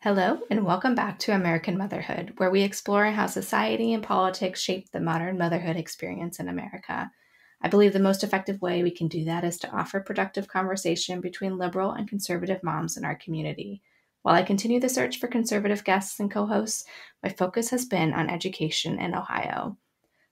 Hello, and welcome back to American Motherhood, where we explore how society and politics shape the modern motherhood experience in America. I believe the most effective way we can do that is to offer productive conversation between liberal and conservative moms in our community. While I continue the search for conservative guests and co hosts, my focus has been on education in Ohio.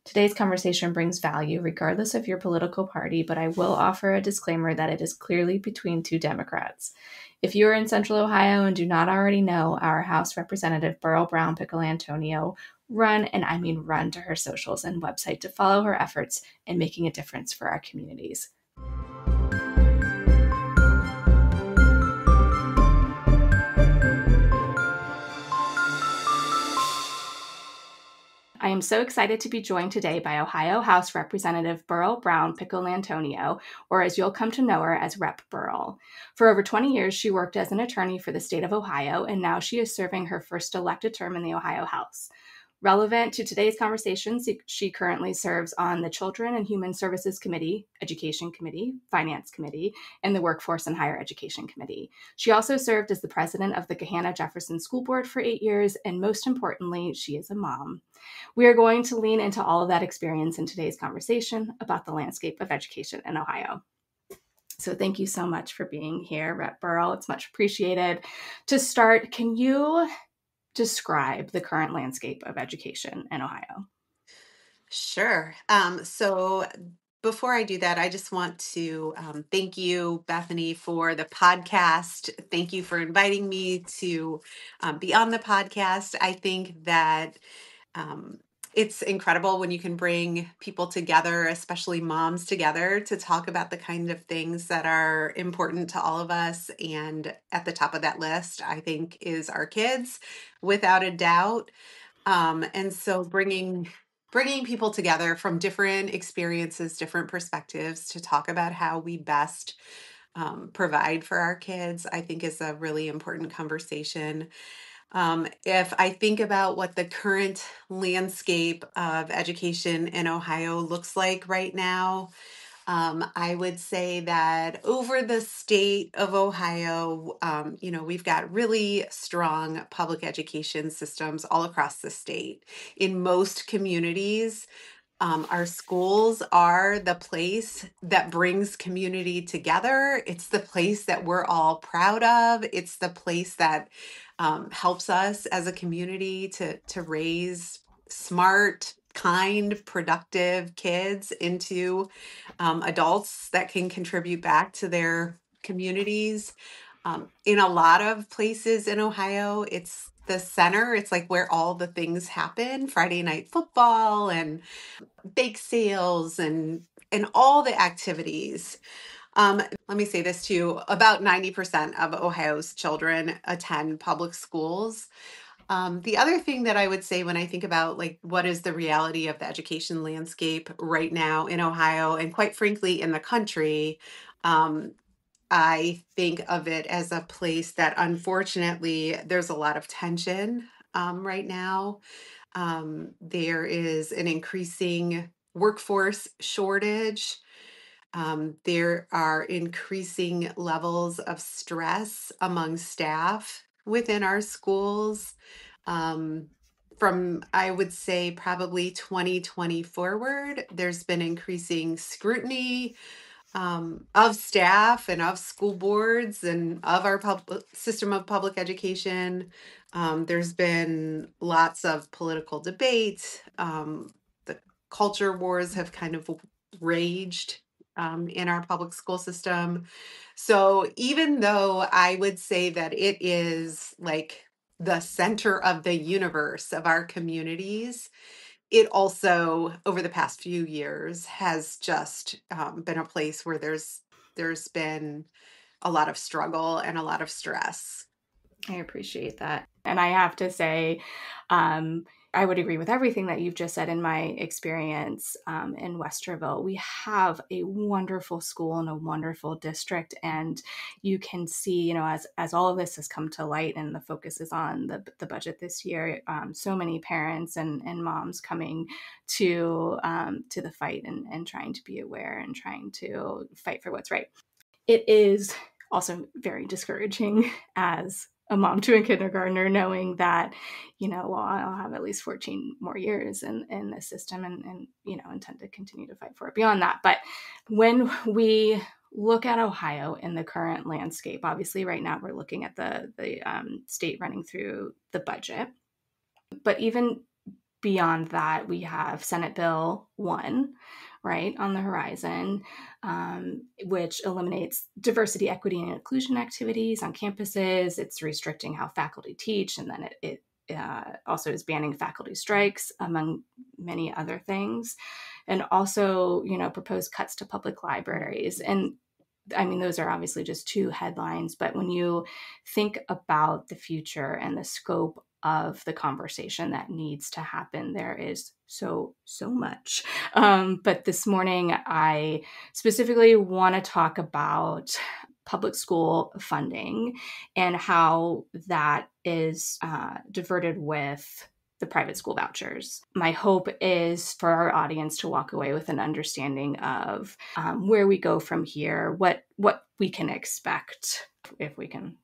Today's conversation brings value regardless of your political party, but I will offer a disclaimer that it is clearly between two Democrats. If you are in Central Ohio and do not already know, our House Representative Beryl Piccolantonio run, and I mean run, to her socials and website to follow her efforts in making a difference for our communities. I am so excited to be joined today by Ohio House Representative Beryl Piccolantonio, or as you'll come to know her as Rep. Beryl. For over 20 years, she worked as an attorney for the state of Ohio, and now she is serving her first elected term in the Ohio House. Relevant to today's conversations, she currently serves on the Children and Human Services Committee, Education Committee, Finance Committee, and the Workforce and Higher Education Committee. She also served as the president of the Gahanna-Jefferson School Board for 8 years, and most importantly, she is a mom. We are going to lean into all of that experience in today's conversation about the landscape of education in Ohio. So thank you so much for being here, Rep. Beryl. It's much appreciated. To start, can you describe the current landscape of education in Ohio? Sure. So before I do that, I just want to thank you, Bethany, for the podcast. Thank you for inviting me to be on the podcast. I think that um, it's incredible when you can bring people together, especially moms together, to talk about the kind of things that are important to all of us. And at the top of that list, I think, is our kids, without a doubt. And so bringing people together from different experiences, different perspectives to talk about how we best provide for our kids, I think is a really important conversation. If I think about what the current landscape of education in Ohio looks like right now, I would say that over the state of Ohio, we've got really strong public education systems all across the state. In most communities, our schools are the place that brings community together. It's the place that we're all proud of. It's the place that helps us as a community to raise smart, kind, productive kids into adults that can contribute back to their communities. In a lot of places in Ohio, it's the center. It's like where all the things happen: Friday night football and bake sales and all the activities. Let me say this too: about 90% of Ohio's children attend public schools. The other thing that I would say when I think about like what is the reality of the education landscape right now in Ohio and quite frankly in the country, um, I think of it as a place that unfortunately there's a lot of tension right now. There is an increasing workforce shortage. There are increasing levels of stress among staff within our schools. Um, from, I would say, probably 2020 forward, there's been increasing scrutiny of staff and of school boards and of our system of public education. There's been lots of political debate. The culture wars have kind of raged in our public school system. So even though I would say that it is like the center of the universe of our communities, it also over the past few years has just been a place where there's been a lot of struggle and a lot of stress. I appreciate that. And I have to say, I would agree with everything that you've just said. In my experience in Westerville, we have a wonderful school and a wonderful district. And you can see, as all of this has come to light and the focus is on the budget this year, so many parents and moms coming to the fight and trying to be aware and trying to fight for what's right. It is also very discouraging as a mom to a kindergartner, knowing that, well, I'll have at least 14 more years in this system, and intend to continue to fight for it beyond that. But when we look at Ohio in the current landscape, obviously right now we're looking at the state running through the budget. But even beyond that, we have Senate Bill 1, right, on the horizon, which eliminates diversity, equity, and inclusion activities on campuses. It's restricting how faculty teach, and then it also is banning faculty strikes, among many other things. And also, proposed cuts to public libraries. And I mean, those are obviously just two headlines, but when you think about the future and the scope of the conversation that needs to happen, there is so much. But this morning, I specifically want to talk about public school funding and how that is diverted with the private school vouchers. My hope is for our audience to walk away with an understanding of where we go from here, what we can expect, if we can,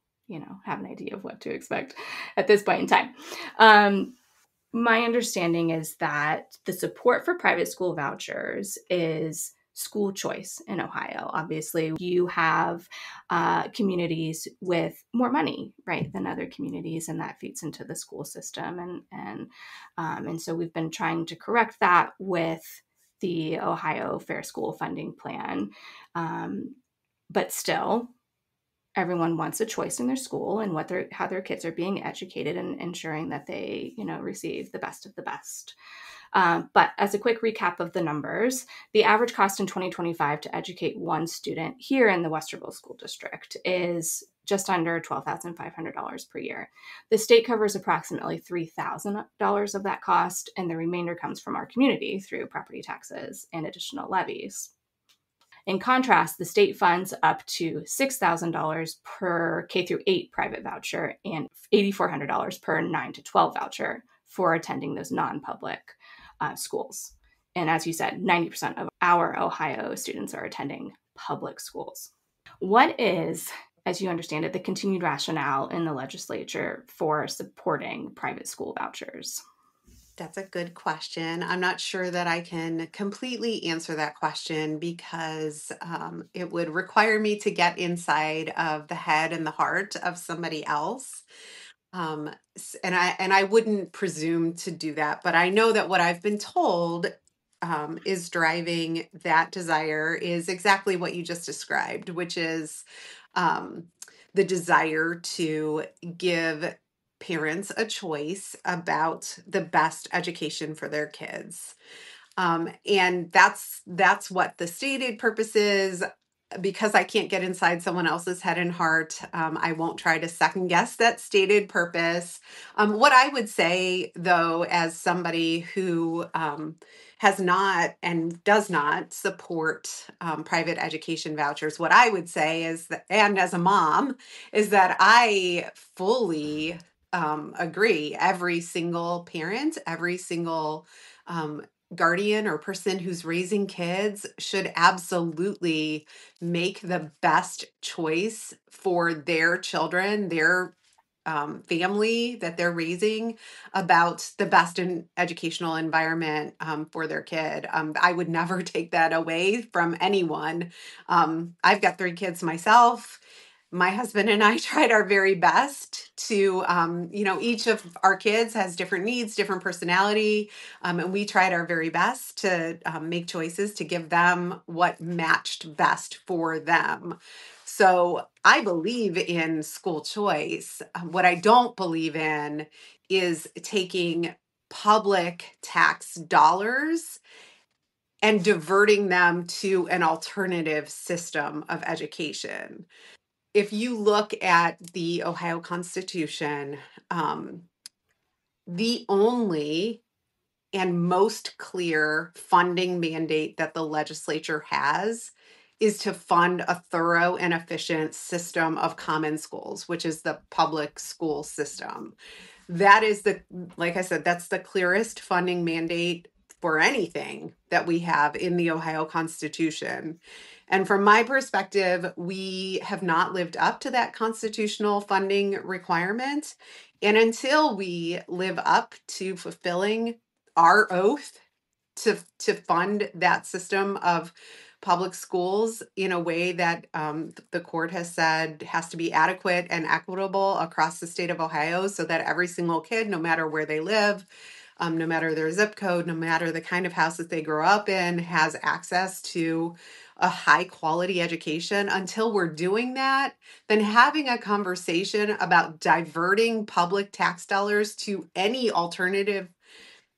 have an idea of what to expect at this point in time. My understanding is that the support for private school vouchers is school choice in Ohio. Obviously, you have communities with more money, right, than other communities, and that feeds into the school system. And so we've been trying to correct that with the Ohio Fair School Funding Plan. But still, everyone wants a choice in their school and how their kids are being educated, and ensuring that they, receive the best of the best. But as a quick recap of the numbers, the average cost in 2025 to educate one student here in the Westerville School District is just under $12,500 per year. The state covers approximately $3,000 of that cost, and the remainder comes from our community through property taxes and additional levies. In contrast, the state funds up to $6,000 per K through 8 private voucher and $8,400 per 9 to 12 voucher for attending those non-public schools. And as you said, 90% of our Ohio students are attending public schools. What is, as you understand it, the continued rationale in the legislature for supporting private school vouchers? That's a good question. I'm not sure that I can completely answer that question because it would require me to get inside of the head and the heart of somebody else. And I wouldn't presume to do that, but I know that what I've been told is driving that desire is exactly what you just described, which is um, the desire to give parents a choice about the best education for their kids. And that's what the stated purpose is. Because I can't get inside someone else's head and heart, I won't try to second guess that stated purpose. What I would say, though, as somebody who has not and does not support private education vouchers, what I would say is that, and as a mom, is that I fully agree. Every single parent, every single guardian or person who's raising kids should absolutely make the best choice for their children, their family that they're raising, about the best educational environment for their kid. I would never take that away from anyone. I've got 3 kids myself. My husband and I tried our very best to, each of our kids has different needs, different personality, and we tried our very best to make choices to give them what matched best for them. So I believe in school choice. What I don't believe in is taking public tax dollars and diverting them to an alternative system of education. If you look at the Ohio Constitution, the only and most clear funding mandate that the legislature has is to fund a thorough and efficient system of common schools, which is the public school system. That is like I said, that's the clearest funding mandate for anything that we have in the Ohio Constitution. And from my perspective, we have not lived up to that constitutional funding requirement. And until we live up to fulfilling our oath to fund that system of public schools in a way that the court has said has to be adequate and equitable across the state of Ohio, so that every single kid, no matter where they live, no matter their zip code, no matter the kind of house that they grow up in, has access to a high quality education. Until we're doing that, then having a conversation about diverting public tax dollars to any alternative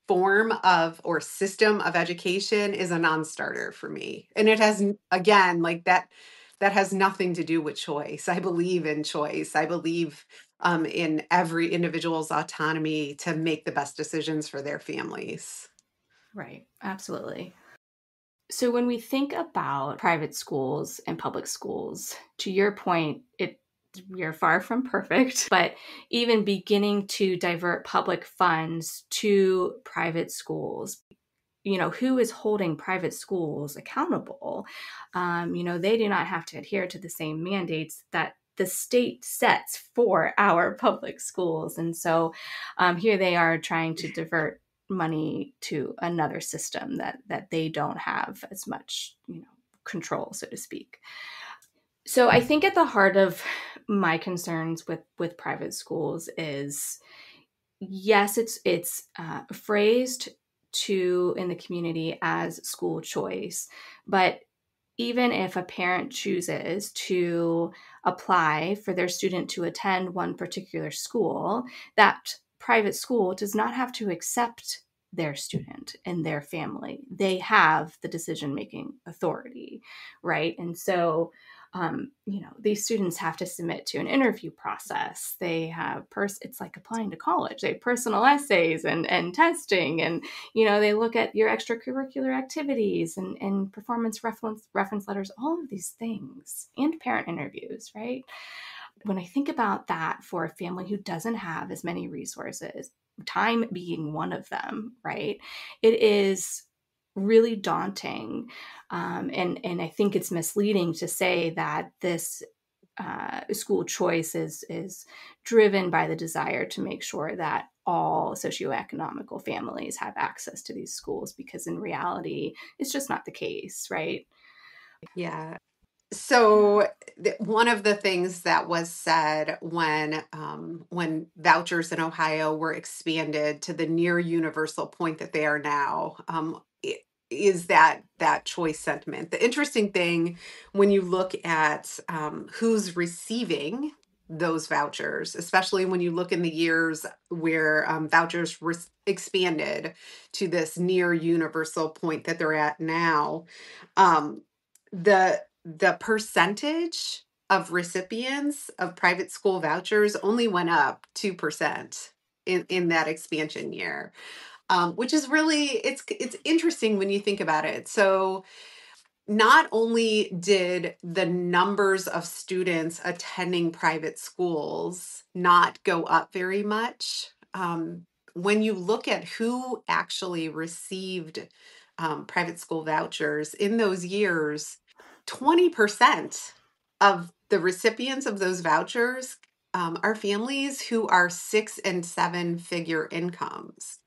form of or system of education is a non-starter for me. And it has, again, like that has nothing to do with choice. I believe in choice. I believe in every individual's autonomy to make the best decisions for their families. Right. Absolutely. So when we think about private schools and public schools, to your point, we are far from perfect, but even beginning to divert public funds to private schools, who is holding private schools accountable? They do not have to adhere to the same mandates that the state sets for our public schools. And so here they are trying to divert money to another system that they don't have as much, control, so to speak. So I think at the heart of my concerns with private schools is, yes, it's phrased to in the community as school choice, but even if a parent chooses to apply for their student to attend one particular school, that private school does not have to accept their student and their family. They have the decision making authority, right? And so these students have to submit to an interview process. They have it's like applying to college. They have personal essays and testing, and they look at your extracurricular activities and performance reference letters, all of these things, and parent interviews, right? When I think about that for a family who doesn't have as many resources, time being one of them, right? It is really daunting. And I think it's misleading to say that this school choice is driven by the desire to make sure that all socioeconomical families have access to these schools, because in reality, it's just not the case, right? Yeah. Yeah. So one of the things that was said when vouchers in Ohio were expanded to the near universal point that they are now, is that choice sentiment. The interesting thing when you look at who's receiving those vouchers, especially when you look in the years where vouchers were expanded to this near universal point that they're at now, um, the percentage of recipients of private school vouchers only went up 2% in that expansion year, which is really it's interesting when you think about it. So not only did the numbers of students attending private schools not go up very much, when you look at who actually received private school vouchers in those years, 20% of the recipients of those vouchers are families who are 6 and 7 figure incomes.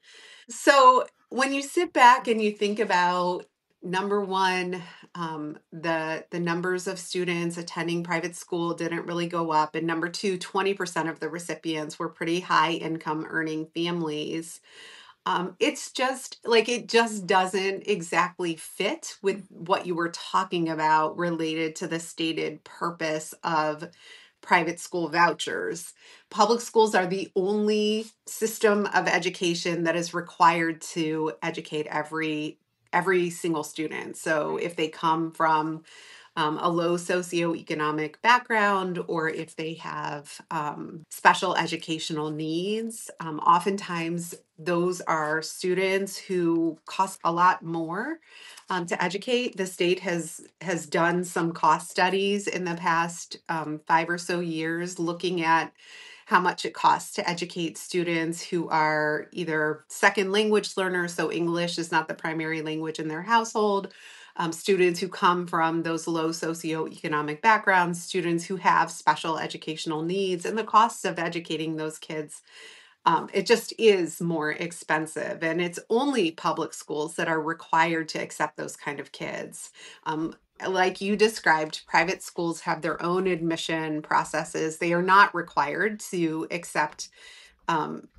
So when you sit back and you think about number one, the numbers of students attending private school didn't really go up, and number two, 20% of the recipients were pretty high income earning families. It's just like it just doesn't exactly fit with what you were talking about related to the stated purpose of private school vouchers. Public schools are the only system of education that is required to educate every single student. So if they come from a low socioeconomic background, or if they have special educational needs. Oftentimes, those are students who cost a lot more to educate. The state has done some cost studies in the past 5 or so years, looking at how much it costs to educate students who are either second language learners, so English is not the primary language in their household, students who come from those low socioeconomic backgrounds, students who have special educational needs, and the costs of educating those kids. It just is more expensive, and it's only public schools that are required to accept those kind of kids. Like you described, private schools have their own admission processes. They are not required to accept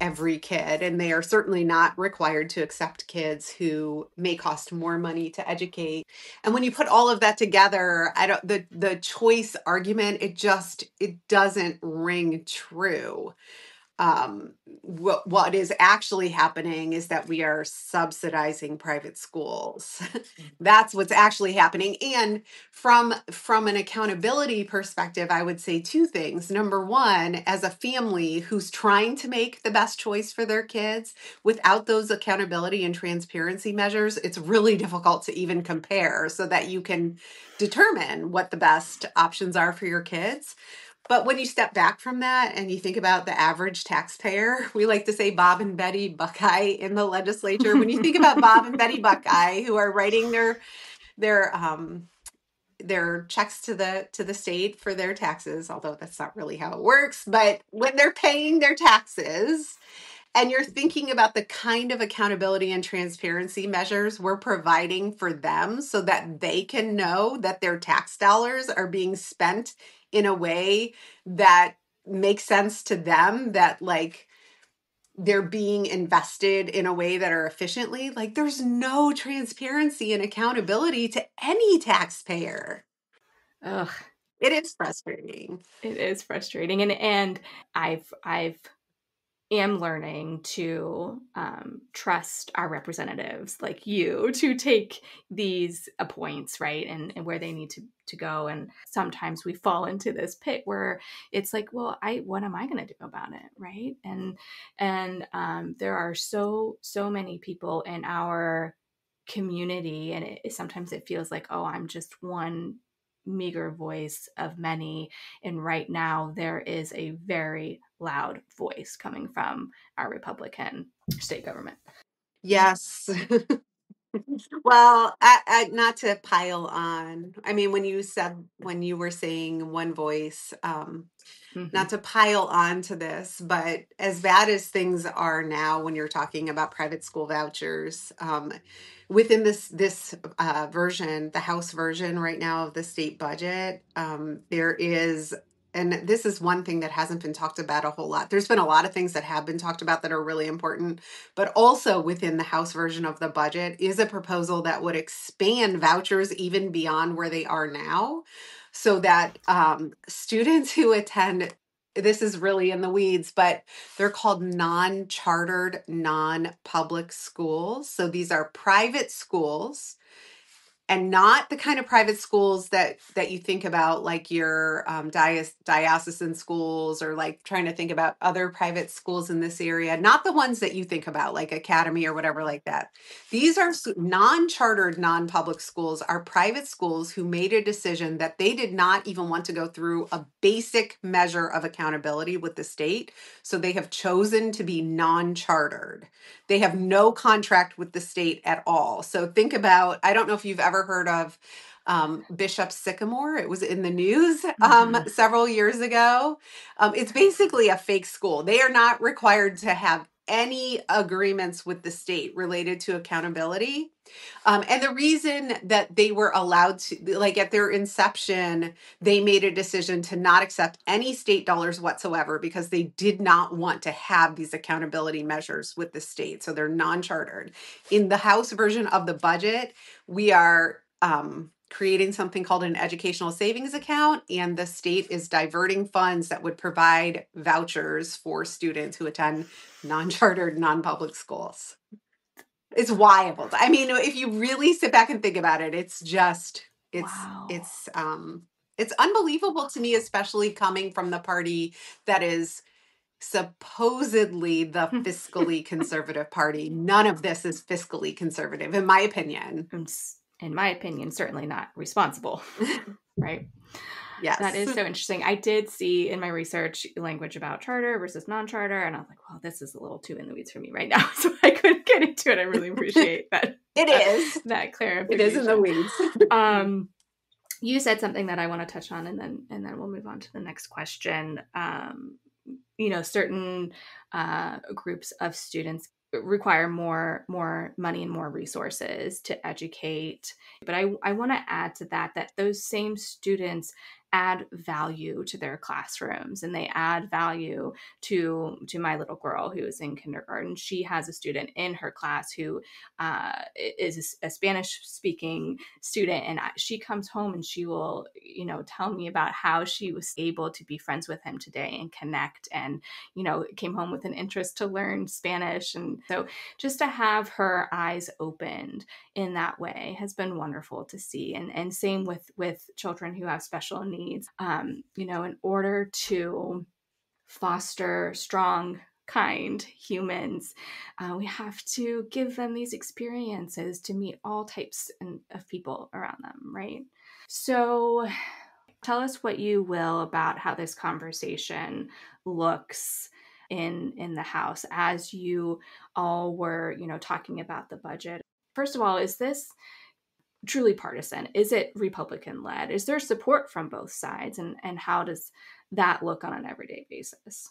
every kid, and they are certainly not required to accept kids who may cost more money to educate. And when you put all of that together, I don't the choice argument, it doesn't ring true. What is actually happening is that we are subsidizing private schools. That's what's actually happening. And from an accountability perspective, I would say two things. Number one, as a family who's trying to make the best choice for their kids, without those accountability and transparency measures, it's really difficult to even compare so that you can determine what the best options are for your kids. But when you step back from that and you think about the average taxpayer, we like to say Bob and Betty Buckeye in the legislature. When you think about Bob and Betty Buckeye, who are writing their checks to the state for their taxes, although that's not really how it works, but when they're paying their taxes, and you're thinking about the kind of accountability and transparency measures we're providing for them so that they can know that their tax dollars are being spent in a way that makes sense to them, that like they're being invested in a way that are efficiently, like there's no transparency and accountability to any taxpayer. Ugh, It is frustrating. it is frustrating, and I've am learning to trust our representatives like you to take these points, right, and where they need to go. And sometimes we fall into this pit where it's like, well, what am I going to do about it, right? And there are so many people in our community, and sometimes it feels like, oh, I'm just one meager voice of many. And right now, there is a very loud voice coming from our Republican state government. Yes. Well, not to pile on. I mean, when you were saying one voice, Mm-hmm. not to pile on to this, but as bad as things are now, when you're talking about private school vouchers, within this version, the House version right now of the state budget, there is. And this is one thing that hasn't been talked about a whole lot. There's been a lot of things that have been talked about that are really important, but also within the House version of the budget is a proposal that would expand vouchers even beyond where they are now, so that students who attend, this is really in the weeds, but they're called non-chartered, non-public schools. So these are private schools, and not the kind of private schools that you think about, like your diocesan schools, or like trying to think about other private schools in this area. Not the ones that you think about, like Academy or whatever like that. These are non-chartered, non-public schools, are private schools who made a decision that they did not even want to go through a basic measure of accountability with the state. So they have chosen to be non-chartered. They have no contract with the state at all. So think about, I don't know if you've ever heard of Bishop Sycamore. It was in the news several years ago. It's basically a fake school. They are not required to have any agreements with the state related to accountability. And the reason that they were allowed to, like at their inception, they made a decision to not accept any state dollars whatsoever because they did not want to have these accountability measures with the state. So they're non-chartered. In the House version of the budget, we are creating something called an educational savings account, and the state is diverting funds that would provide vouchers for students who attend non-chartered, non-public schools. It's wild. I mean, if you really sit back and think about it, it's just Wow. it's unbelievable to me, especially coming from the party that is supposedly the fiscally conservative party. None of this is fiscally conservative, in my opinion. In my opinion, certainly not responsible, right? That Yes. is so interesting. I did see in my research language about charter versus non-charter, and I was like, well, this is a little too in the weeds for me right now, so I couldn't get into it. I really appreciate that It is. that It is in the clarification. weeds. Um, you said something that I want to touch on, and then we'll move on to the next question. Certain groups of students require more money and more resources to educate. But I want to add to that those same students add value to their classrooms, and they add value to my little girl who is in kindergarten. She has a student in her class who is a Spanish speaking student, and she comes home and she will tell me about how she was able to be friends with him today and connect, and came home with an interest to learn Spanish. And so just to have her eyes opened in that way has been wonderful to see. And same with children who have special needs. In order to foster strong, kind humans, we have to give them these experiences to meet all types of people around them, right? So tell us what you will about how this conversation looks in the house as you all were, talking about the budget. First of all, is this truly partisan? Is it Republican led? Is there support from both sides? And how does that look on an everyday basis?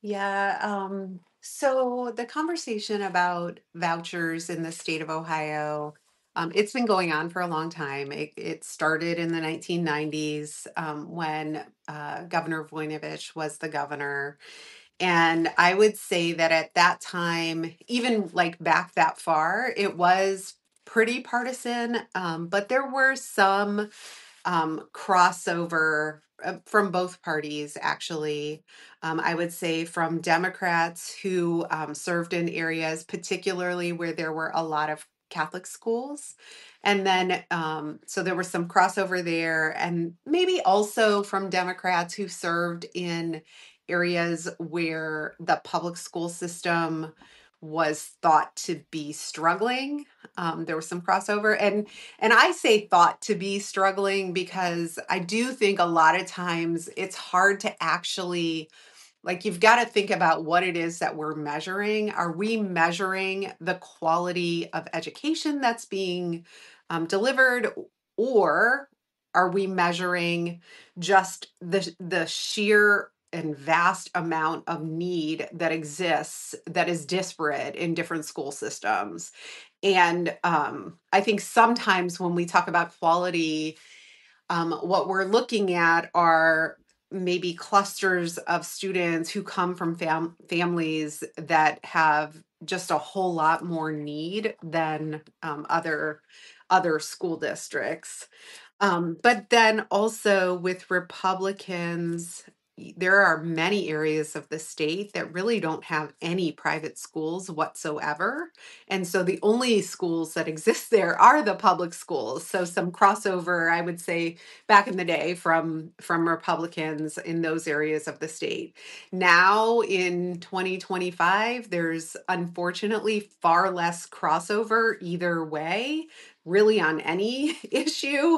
Yeah. So the conversation about vouchers in the state of Ohio, it's been going on for a long time. It started in the 1990s when Governor Voinovich was the governor. And I would say that at that time, even like back that far, it was pretty partisan, but there were some crossover from both parties, actually. I would say from Democrats who served in areas, particularly where there were a lot of Catholic schools. And then, so there was some crossover there, and maybe also from Democrats who served in areas where the public school system was thought to be struggling. There was some crossover, and I say thought to be struggling because I do think a lot of times it's hard to actually, like, you've got to think about what it is that we're measuring. Are we measuring the quality of education that's being delivered, or are we measuring just the sheer and vast amount of need that exists that is disparate in different school systems? And I think sometimes when we talk about quality, what we're looking at are maybe clusters of students who come from families that have just a whole lot more need than other school districts. But then also with Republicans, there are many areas of the state that really don't have any private schools whatsoever. And so the only schools that exist there are the public schools. So some crossover, I would say, back in the day from Republicans in those areas of the state. Now in 2025, there's unfortunately far less crossover either way, really on any issue.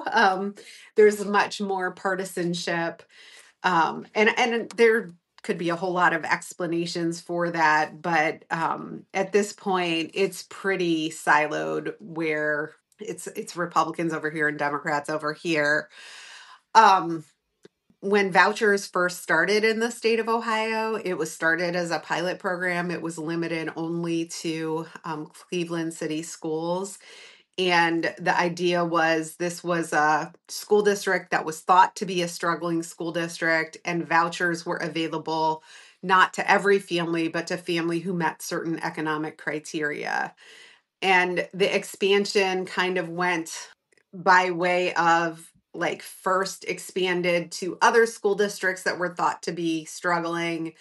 There's much more partisanship, and there could be a whole lot of explanations for that, but at this point, it's pretty siloed where it's Republicans over here and Democrats over here. Um, when vouchers first started in the state of Ohio, it was started as a pilot program. It was limited only to Cleveland city schools. And the idea was this was a school district that was thought to be a struggling school district, and vouchers were available not to every family, but to family who met certain economic criteria. And the expansion kind of went by way of, like, first expanded to other school districts that were thought to be struggling.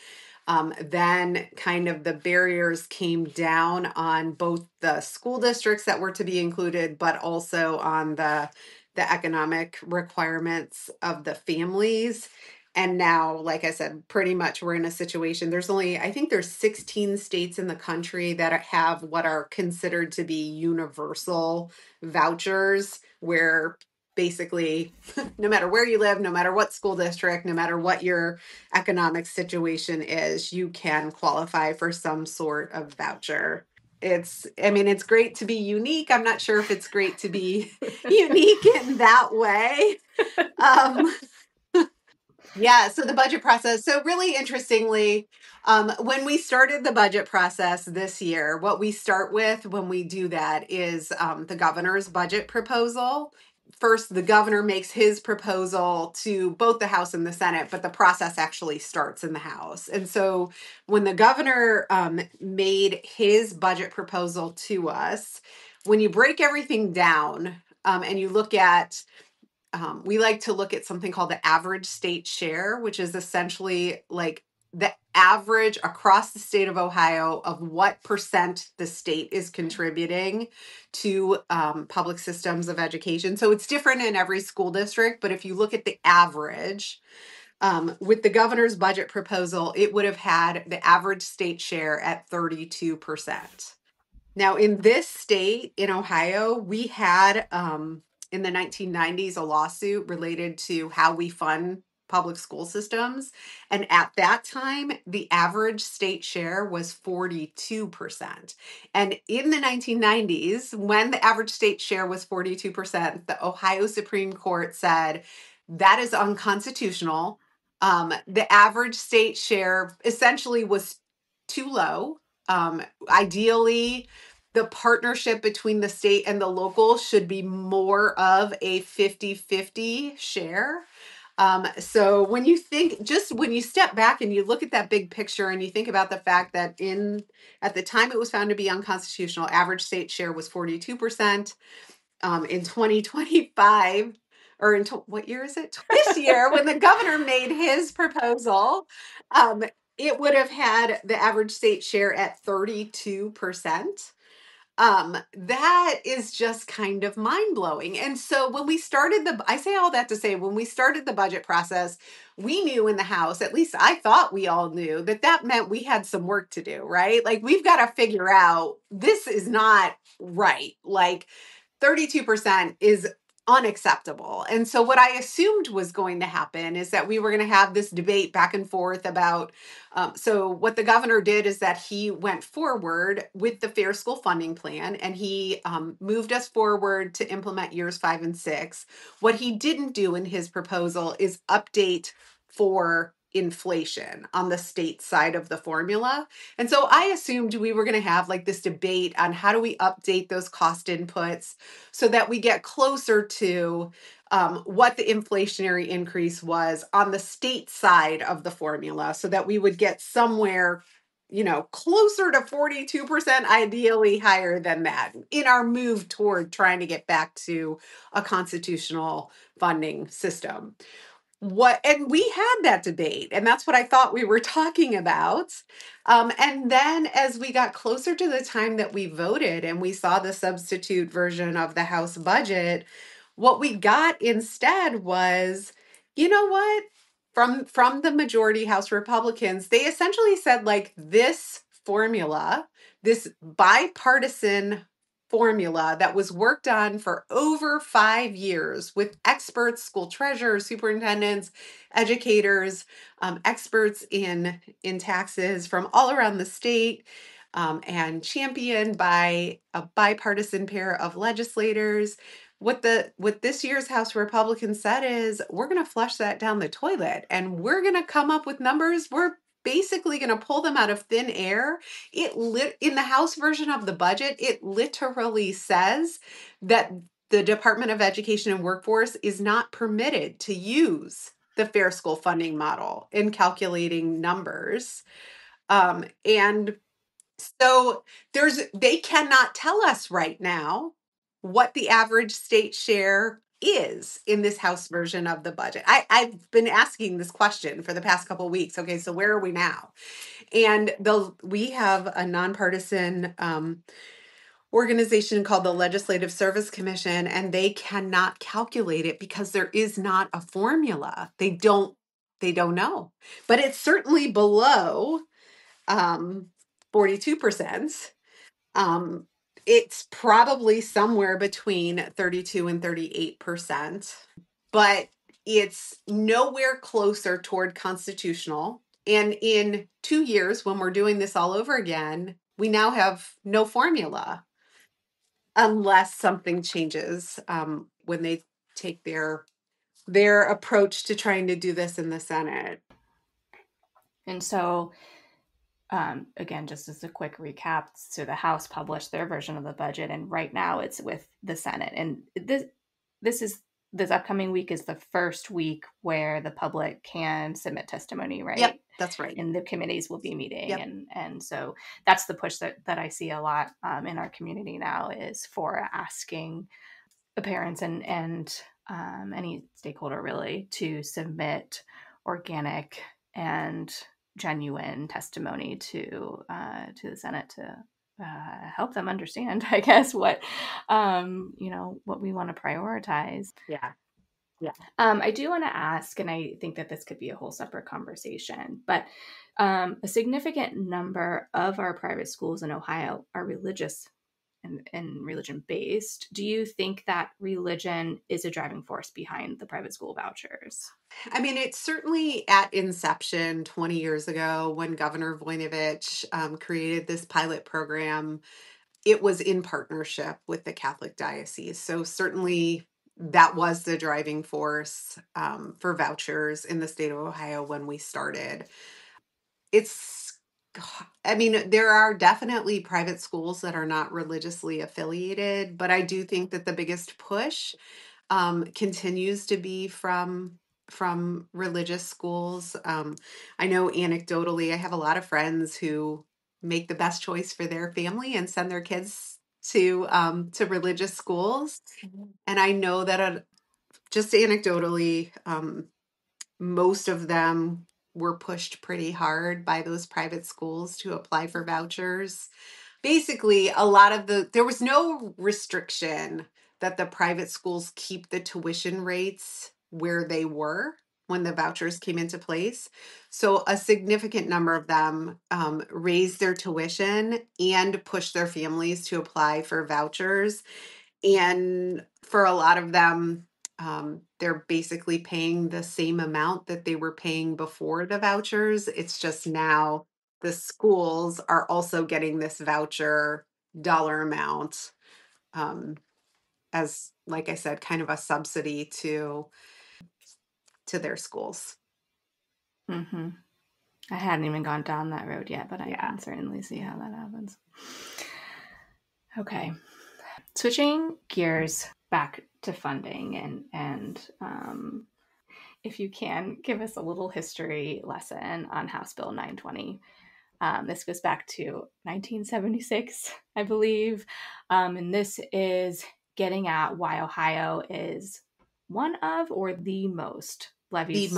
Then kind of the barriers came down on both the school districts that were to be included, but also on the economic requirements of the families. And now, like I said, pretty much we're in a situation. I think there's 16 states in the country that have what are considered to be universal vouchers, where basically, no matter where you live, no matter what school district, no matter what your economic situation is, you can qualify for some sort of voucher. I mean, it's great to be unique. I'm not sure if it's great to be unique in that way. Um, yeah, so the budget process. So, really interestingly, when we started the budget process this year, what we start with when we do that is the governor's budget proposal. First, the governor makes his proposal to both the House and the Senate, but the process actually starts in the House. And so, when the governor made his budget proposal to us, when you break everything down and you look at we like to look at something called the average state share, which is essentially like the average across the state of Ohio of what percent the state is contributing to public systems of education. So it's different in every school district, but if you look at the average, with the governor's budget proposal, it would have had the average state share at 32%. Now, in this state, in Ohio, we had in the 1990s a lawsuit related to how we fund public school systems. And at that time, the average state share was 42%. And in the 1990s, when the average state share was 42%, the Ohio Supreme Court said that is unconstitutional. The average state share essentially was too low. Ideally, the partnership between the state and the local should be more of a 50-50 share. So when you think, just when you step back and you look at that big picture and you think about the fact that at the time it was found to be unconstitutional, average state share was 42%. In 2025, or in what year is it? This year, when the governor made his proposal, um, it would have had the average state share at 32%. That is just kind of mind blowing. And so when we started I say all that to say, when we started the budget process, we knew in the House, at least I thought we all knew, that that meant we had some work to do, right? Like, we've got to figure out this is not right. Like, 32% is unacceptable. And so what I assumed was going to happen is that we were going to have this debate back and forth about so what the governor did is that he went forward with the Fair School Funding Plan, and he moved us forward to implement years 5 and 6. What he didn't do in his proposal is update for inflation on the state side of the formula. And so I assumed we were going to have like this debate on how do we update those cost inputs so that we get closer to what the inflationary increase was on the state side of the formula, so that we would get somewhere, closer to 42%, ideally higher than that, in our move toward trying to get back to a constitutional funding system. And we had that debate, and that's what I thought we were talking about. And then as we got closer to the time that we voted and we saw the substitute version of the House budget, what we got instead was, you know what? From the majority House Republicans, they essentially said, like, this formula, this bipartisan formula that was worked on for over 5 years with experts, school treasurers, superintendents, educators, experts in taxes from all around the state, and championed by a bipartisan pair of legislators. What this year's House Republicans said is, we're going to flush that down the toilet, and we're going to come up with numbers. We're basically going to pull them out of thin air. In the House version of the budget, it literally says that the Department of Education and Workforce is not permitted to use the Fair School funding model in calculating numbers. And so they cannot tell us right now what the average state share is in this House version of the budget. I've been asking this question for the past couple of weeks. Okay, so where are we now? And we have a nonpartisan organization called the Legislative Service Commission, and they cannot calculate it because there is not a formula. They don't know. But it's certainly below 42%. Um, It's probably somewhere between 32 and 38%, but it's nowhere closer toward constitutional. And in 2 years, when we're doing this all over again, we now have no formula unless something changes when they take their approach to trying to do this in the Senate. And so, again, just as a quick recap, so the House published their version of the budget, and right now it's with the Senate. And this upcoming week is the first week where the public can submit testimony, right? Yep, that's right. And the committees will be meeting, Yep. and so that's the push that I see a lot in our community now, is for asking the parents and any stakeholder really to submit organic and genuine testimony to the Senate to help them understand, I guess, what what we want to prioritize. Yeah. Yeah. I do want to ask, and I think that this could be a whole separate conversation, but a significant number of our private schools in Ohio are religious and religion based. Do you think that religion is a driving force behind the private school vouchers? I mean, it's certainly at inception 20 years ago when Governor Voinovich created this pilot program. It was in partnership with the Catholic Diocese. So certainly that was the driving force for vouchers in the state of Ohio when we started. I mean, there are definitely private schools that are not religiously affiliated, but I do think that the biggest push continues to be from religious schools. I know anecdotally, I have a lot of friends who make the best choice for their family and send their kids to religious schools, and I know that just anecdotally, most of them were pushed pretty hard by those private schools to apply for vouchers. Basically, there was no restriction that the private schools keep the tuition rates where they were when the vouchers came into place. So a significant number of them raised their tuition and pushed their families to apply for vouchers. And for a lot of them, they're basically paying the same amount that they were paying before the vouchers. It's just now the schools are also getting this voucher dollar amount as, like I said, kind of a subsidy to their schools. Mm-hmm. I hadn't even gone down that road yet, but I Yeah. can certainly see how that happens. Okay. Switching gears back to funding, and if you can give us a little history lesson on House Bill 920. This goes back to 1976, I believe. And this is getting at why Ohio is one of, or the most levied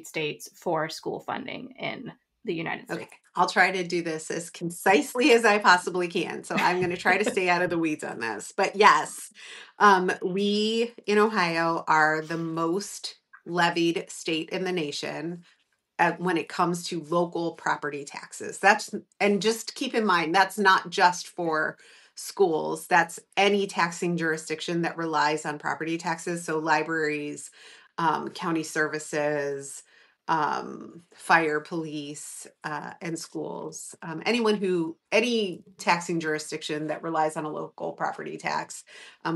states for school funding in the United States. Okay, I'll try to do this as concisely as I possibly can. So I'm going to try to stay out of the weeds on this. But yes, we in Ohio are the most levied state in the nation when it comes to local property taxes. And just keep in mind, that's not just for schools, that's any taxing jurisdiction that relies on property taxes. So libraries, county services, fire, police, and schools. Any taxing jurisdiction that relies on a local property tax.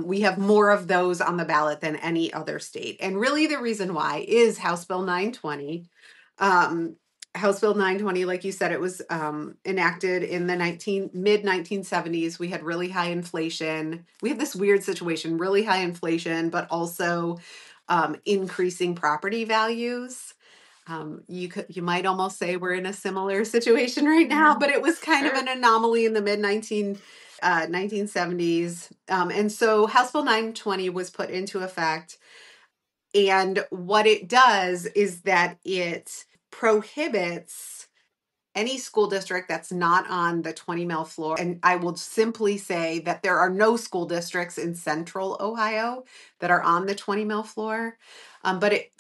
We have more of those on the ballot than any other state. And really the reason why is House Bill 920. House Bill 920, like you said, it was enacted in the mid 1970s. We had really high inflation. We had this weird situation, really high inflation, but also increasing property values. You might almost say we're in a similar situation right now, but it was kind of an anomaly in the mid 1970s. And so House Bill 920 was put into effect. And what it does is that it prohibits any school district that's not on the 20 mil floor. And I will simply say that there are no school districts in central Ohio that are on the 20 mil floor.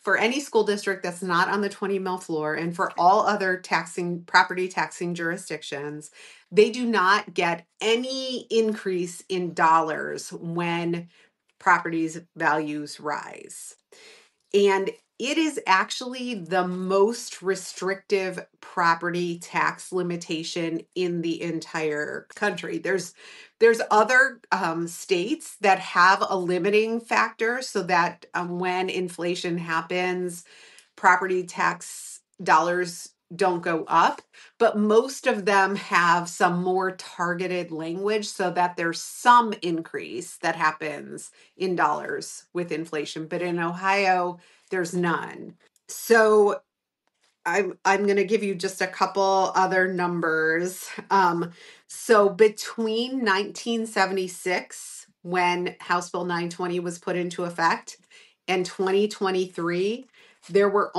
For any school district that's not on the 20 mil floor, and for all other property taxing jurisdictions, they do not get any increase in dollars when properties values rise. And it is actually the most restrictive property tax limitation in the entire country. There's other states that have a limiting factor so that when inflation happens, property tax dollars don't go up, but most of them have some more targeted language so that there's some increase that happens in dollars with inflation. But in Ohio, there's none. So I'm going to give you just a couple other numbers. So between 1976, when House Bill 920 was put into effect, and 2023, there were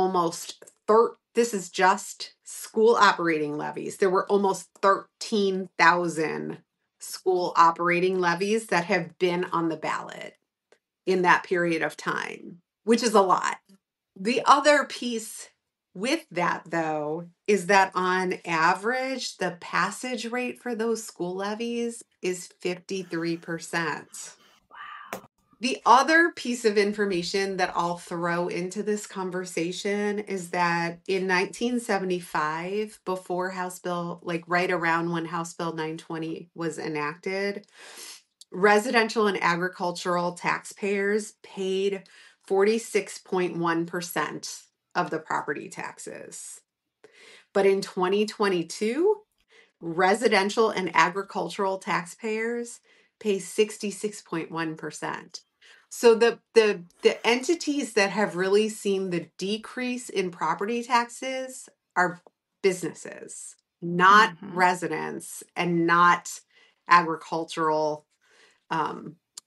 this is just school operating levies. There were almost 13,000 school operating levies that have been on the ballot in that period of time, which is a lot. The other piece with that, though, is that on average, the passage rate for those school levies is 53%. The other piece of information that I'll throw into this conversation is that in 1975, before House Bill, like right around when House Bill 920 was enacted, residential and agricultural taxpayers paid 46.1% of the property taxes. But in 2022, residential and agricultural taxpayers pay 66.1%. So the entities that have really seen the decrease in property taxes are businesses, not residents, and not agricultural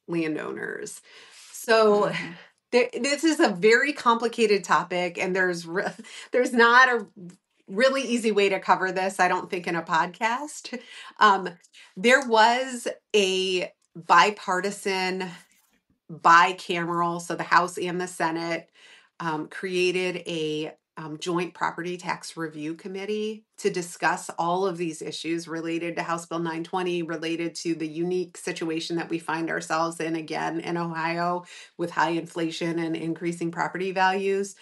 landowners. So this is a very complicated topic, and there's not a really easy way to cover this, I don't think, in a podcast. There was a bipartisan, bicameral, so the House and the Senate created a joint property tax review committee to discuss all of these issues related to House Bill 920, related to the unique situation that we find ourselves in, again, in Ohio with high inflation and increasing property values.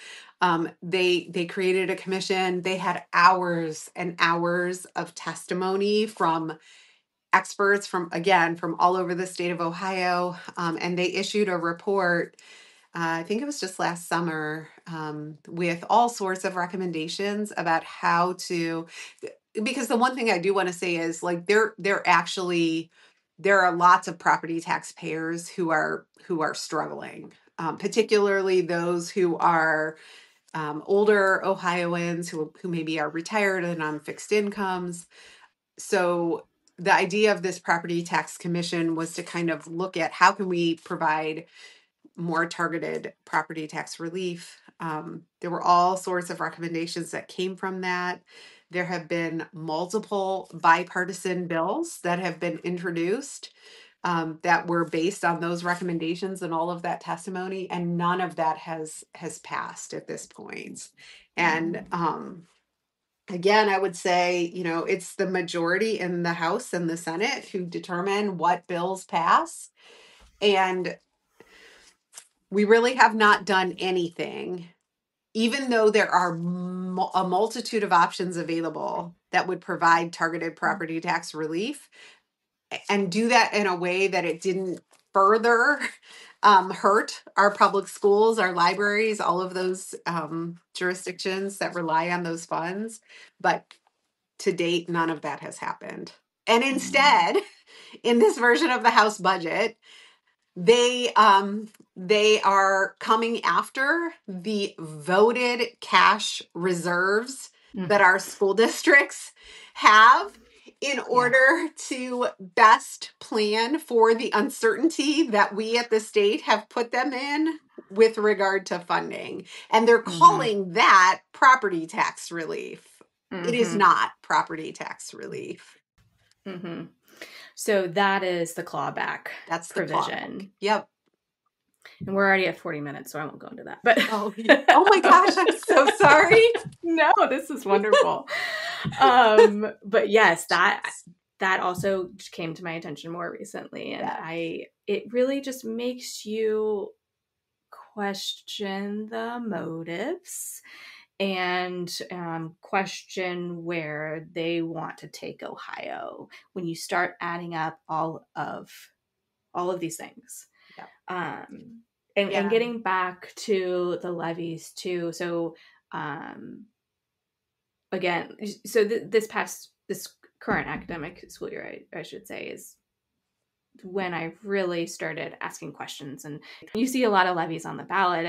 They created a commission. They had hours and hours of testimony from experts from all over the state of Ohio, and they issued a report. I think it was just last summer, with all sorts of recommendations about how to. Because the one thing I do want to say is, like, there are lots of property taxpayers who are struggling, particularly those who are older Ohioans who maybe are retired and on fixed incomes. So the idea of this property tax commission was to kind of look at how can we provide more targeted property tax relief. There were all sorts of recommendations that came from that. There have been multiple bipartisan bills that have been introduced that were based on those recommendations and all of that testimony, and none of that has passed at this point. And again, I would say, it's the majority in the House and the Senate who determine what bills pass. And we really have not done anything, even though there are a multitude of options available that would provide targeted property tax relief, and do that in a way that it didn't further hurt our public schools, our libraries, all of those jurisdictions that rely on those funds. But to date, none of that has happened. And instead, in this version of the House budget, they are coming after the voted cash reserves that our school districts have in order to best plan for the uncertainty that we at the state have put them in with regard to funding. And they're calling that property tax relief. it is Mm-hmm. not property tax relief. Mm-hmm. So that is the clawback That's the clawback. provision. Yep. And we're already at 40 minutes, so I won't go into that. But Oh, oh my gosh, I'm so sorry. no, this is wonderful. But yes, that also came to my attention more recently, and Yeah. it really just makes you question the motives and question where they want to take Ohio when you start adding up all of these things. Yeah. Um, and Yeah. getting back to the levies too. So um, again, so this current academic school year, I should say, is when I really started asking questions. And you see a lot of levies on the ballot,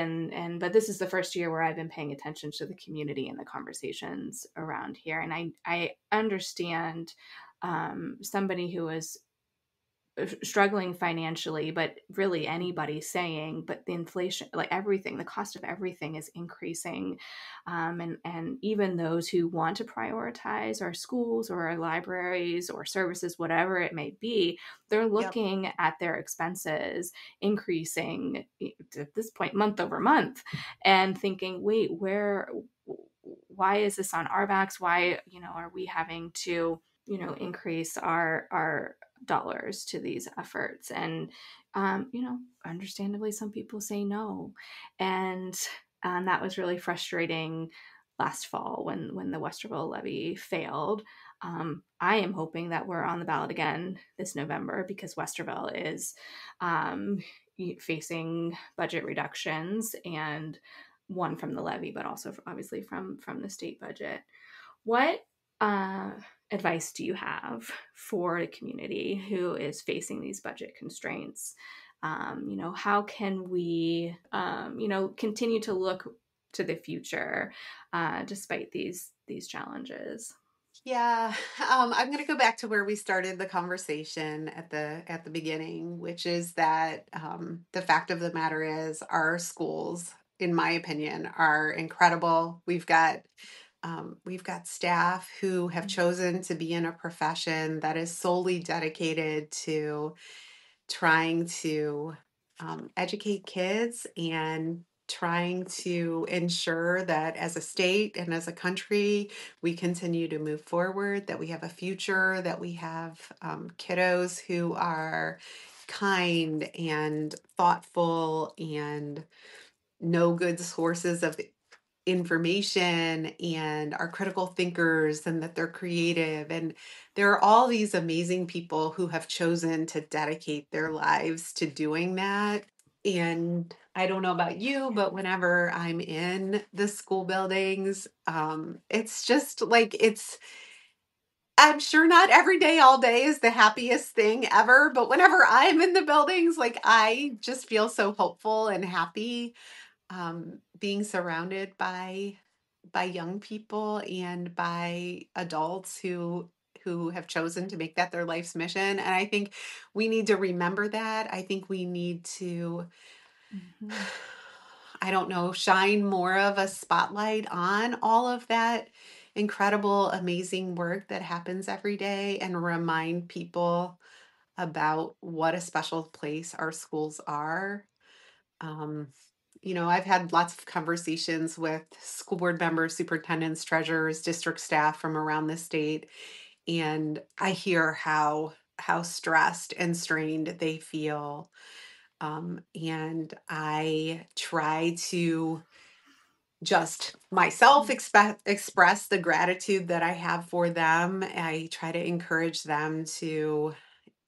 but this is the first year where I've been paying attention to the community and the conversations around here. And I understand somebody who is struggling financially, but really anybody saying, but the inflation, like everything, the cost of everything is increasing. And even those who want to prioritize our schools or our libraries or services, whatever it may be, they're Yep. looking at their expenses increasing at this point month over month and thinking, wait, why is this on our backs? Why, are we having to, increase our dollars to these efforts? And understandably, some people say no, and that was really frustrating last fall when the Westerville levy failed. I am hoping that we're on the ballot again this November because Westerville is um, facing budget reductions, and one from the levy, but also obviously from the state budget. What uh, advice do you have for a community who is facing these budget constraints? How can we, continue to look to the future despite these challenges? Yeah, I'm going to go back to where we started the conversation at the beginning, which is that the fact of the matter is our schools, in my opinion, are incredible. We've got staff who have chosen to be in a profession that is solely dedicated to trying to educate kids and trying to ensure that as a state and as a country, we continue to move forward, that we have a future, that we have kiddos who are kind and thoughtful and know good sources of information and are critical thinkers and that they're creative. And there are all these amazing people who have chosen to dedicate their lives to doing that. And I don't know about you, but whenever I'm in the school buildings, it's just like I'm sure not every day, all day is the happiest thing ever. But whenever I'm in the buildings, like I just feel so hopeful and happy being surrounded by young people and by adults who have chosen to make that their life's mission. And I think we need to remember that. I think we need to, Mm-hmm. I don't know, shine more of a spotlight on all of that incredible, amazing work that happens every day and remind people about what a special place our schools are. Um, I've had lots of conversations with school board members, superintendents, treasurers, district staff from around the state, and I hear how stressed and strained they feel. And I try to just myself express the gratitude that I have for them. I try to encourage them to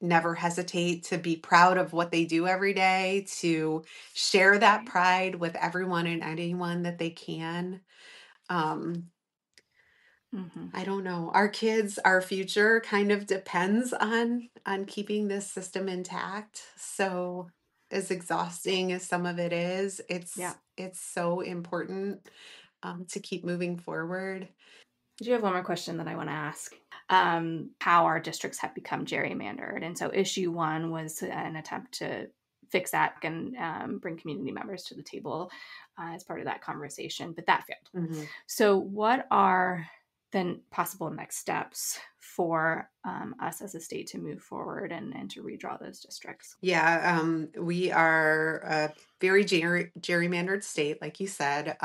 never hesitate to be proud of what they do every day, to share that Right. pride with everyone and anyone that they can. Um, Mm-hmm. I don't know. Our kids, our future kind of depends on keeping this system intact. So as exhausting as some of it is, Yeah. it's so important to keep moving forward. I do have one more question that I want to ask. How our districts have become gerrymandered. And so, issue one was an attempt to fix that and bring community members to the table as part of that conversation, but that failed. Mhm. So, what are then possible next steps for us as a state to move forward and to redraw those districts. Yeah, we are a very gerrymandered state, like you said.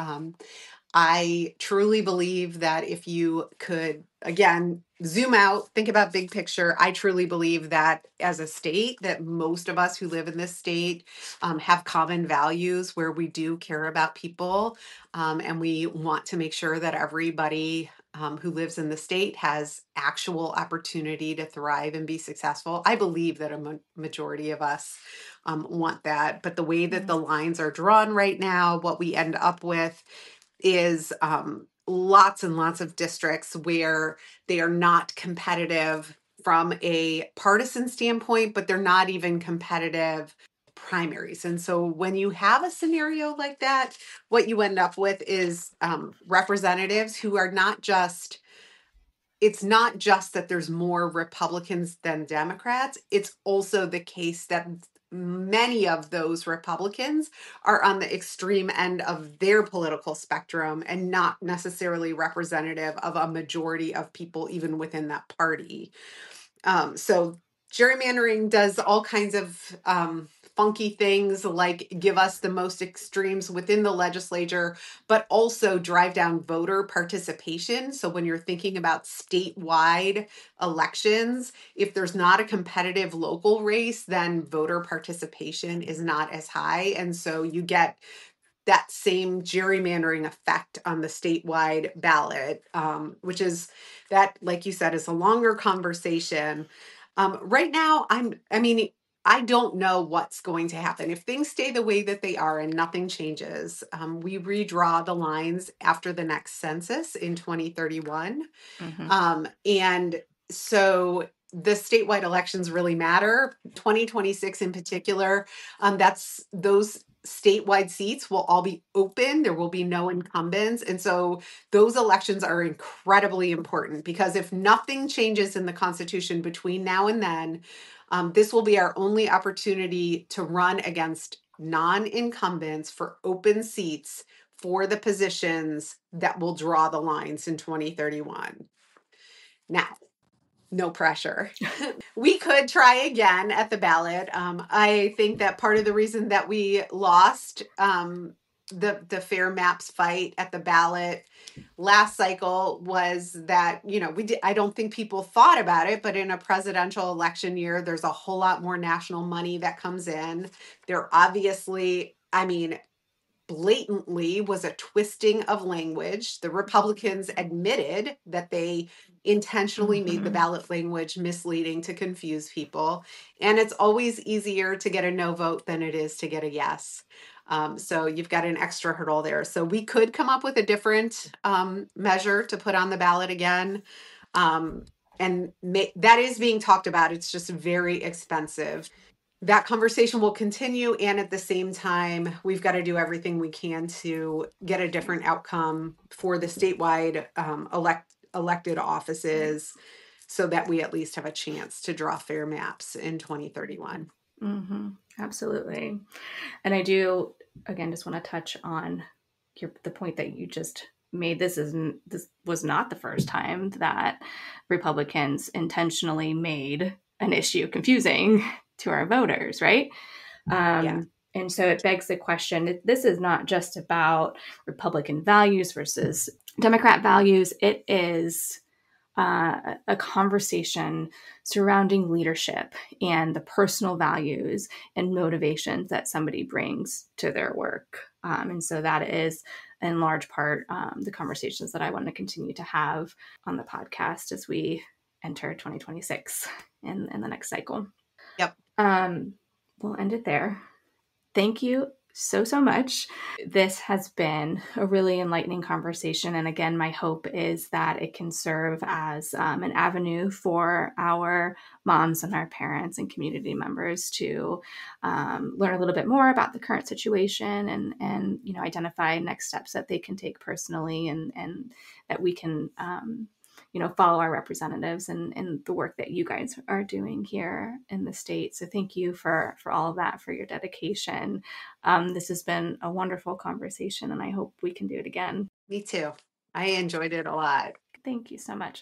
I truly believe that if you could, again, zoom out, think about big picture, I truly believe that as a state, that most of us who live in this state have common values where we do care about people, and we want to make sure that everybody who lives in the state has actual opportunity to thrive and be successful. I believe that a majority of us want that, but the way that the lines are drawn right now, what we end up with is lots and lots of districts where they are not competitive from a partisan standpoint, but they're not even competitive primaries. And so when you have a scenario like that, what you end up with is representatives who are not just, it's not just that there's more Republicans than Democrats. It's also the case that many of those Republicans are on the extreme end of their political spectrum and not necessarily representative of a majority of people, even within that party. So gerrymandering does all kinds of funky things like give us the most extremes within the legislature, but also drive down voter participation. So when you're thinking about statewide elections, if there's not a competitive local race, then voter participation is not as high. And so you get that same gerrymandering effect on the statewide ballot, which is that, like you said, is a longer conversation. Right now, I don't know what's going to happen. If things stay the way that they are and nothing changes, we redraw the lines after the next census in 2031. And so the statewide elections really matter. 2026 in particular, that's those statewide seats will all be open. There will be no incumbents. And so those elections are incredibly important because if nothing changes in the Constitution between now and then, this will be our only opportunity to run against non-incumbents for open seats for the positions that will draw the lines in 2031. Now, no pressure. We could try again at the ballot. I think that part of the reason that we lost the fair maps fight at the ballot last cycle was that we did. I don't think people thought about it, but in a presidential election year, there's a whole lot more national money that comes in. There obviously, blatantly was a twisting of language. The Republicans admitted that they intentionally made the ballot language misleading to confuse people. And it's always easier to get a no vote than it is to get a yes. So you've got an extra hurdle there. So we could come up with a different measure to put on the ballot again. And that is being talked about. It's just very expensive. That conversation will continue. And at the same time, we've got to do everything we can to get a different outcome for the statewide elected offices so that we at least have a chance to draw fair maps in 2031. Absolutely. And I do, again, just want to touch on the point that you just made. This was not the first time that Republicans intentionally made an issue confusing to our voters, right? Yeah. And so it begs the question, this is not just about Republican values versus Democrat values. It is a conversation surrounding leadership and the personal values and motivations that somebody brings to their work. And so that is, in large part, the conversations that I want to continue to have on the podcast as we enter 2026 in the next cycle. Yep. We'll end it there. Thank you so much. This has been a really enlightening conversation. And again, my hope is that it can serve as an avenue for our moms and our parents and community members to learn a little bit more about the current situation and identify next steps that they can take personally and that we can follow our representatives and the work that you guys are doing here in the state. So thank you for all of that, for your dedication. This has been a wonderful conversation, and I hope we can do it again. Me too. I enjoyed it a lot. Thank you so much.